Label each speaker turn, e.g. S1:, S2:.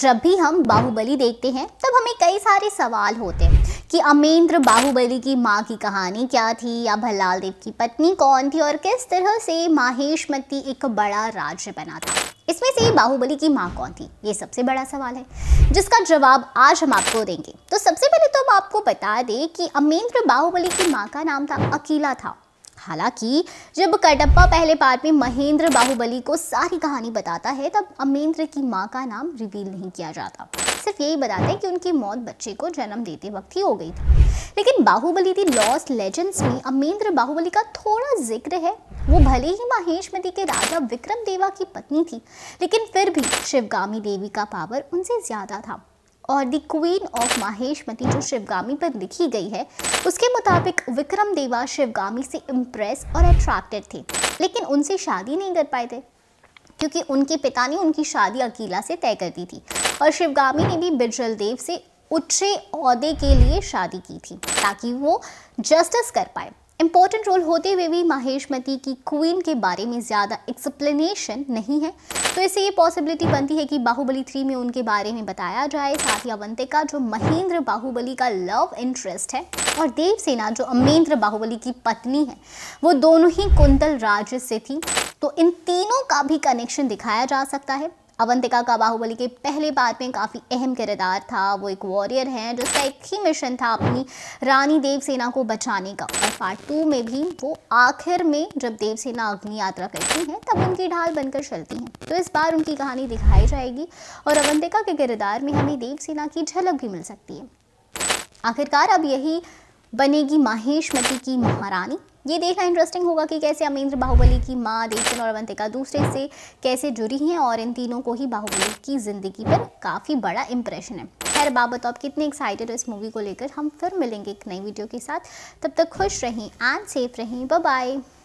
S1: जब भी हम बाहुबली देखते हैं तब हमें कई सारे सवाल होते हैं कि अमरेंद्र बाहुबली की माँ की कहानी क्या थी, या भल्लाल देव की पत्नी कौन थी, और किस तरह से माहेशमती एक बड़ा राज्य बना था। इसमें से बाहुबली की माँ कौन थी, ये सबसे बड़ा सवाल है जिसका जवाब आज हम आपको देंगे। तो सबसे पहले तो हम आपको बता दें कि अमरेंद्र बाहुबली की माँ का नाम था अकीला था। हालांकि जब कटप्पा पहले पार्ट में महेंद्र बाहुबली को सारी कहानी बताता है तब अमरेंद्र की मां का नाम रिवील नहीं किया जाता, सिर्फ यही बताते हैं कि उनकी मौत बच्चे को जन्म देते वक्त ही हो गई थी। लेकिन बाहुबली दी लॉस्ट लेजेंड्स में अमरेंद्र बाहुबली का थोड़ा जिक्र है। वो भले ही माहेशमती के राजा विक्रम देवा की पत्नी थी, लेकिन फिर भी शिवगामी देवी का पावर उनसे ज्यादा था। और द क्वीन ऑफ माहेशमती जो शिवगामी पर लिखी गई है, उसके मुताबिक विक्रम देवा शिवगामी से इम्प्रेस और अट्रैक्टेड थे, लेकिन उनसे शादी नहीं कर पाए थे क्योंकि उनके पिता ने उनकी शादी अकीला से तय कर दी थी। और शिवगामी ने भी बिजल देव से ऊंचे ओहदे के लिए शादी की थी ताकि वो जस्टिस कर पाए। इंपॉर्टेंट रोल होते हुए भी माहेशमती की क्वीन के बारे में ज़्यादा एक्सप्लेनेशन नहीं है, तो इससे ये पॉसिबिलिटी बनती है कि बाहुबली 3 में उनके बारे में बताया जाए। साथ ही अवंतिका जो महेंद्र बाहुबली का लव इंटरेस्ट है और देवसेना जो अमरेंद्र बाहुबली की पत्नी है, वो दोनों ही कुंतल राज्य से थी, तो इन तीनों का भी कनेक्शन दिखाया जा सकता है। अवंतिका का बाहुबली के पहले पार्ट में काफ़ी अहम किरदार था। वो एक वॉरियर हैं जिसका एक ही मिशन था अपनी रानी देवसेना को बचाने का, और पार्ट 2 में भी वो आखिर में जब देवसेना अग्नि यात्रा करती हैं तब उनकी ढाल बनकर चलती हैं। तो इस बार उनकी कहानी दिखाई जाएगी और अवंतिका के किरदार में हमें देवसेना की झलक भी मिल सकती है। आखिरकार अब यही बनेगी माहेशमती की महारानी। ये देखना इंटरेस्टिंग होगा कि कैसे अमरेंद्र बाहुबली की माँ देवसेना और अवंतिका दूसरे से कैसे जुड़ी हैं, और इन तीनों को ही बाहुबली की ज़िंदगी पर काफ़ी बड़ा इंप्रेशन है। खैर बाबा, तो आप कितने एक्साइटेड हो इस मूवी को लेकर। हम फिर मिलेंगे एक नई वीडियो के साथ, तब तक खुश रहें एंड सेफ रहें। Bye bye.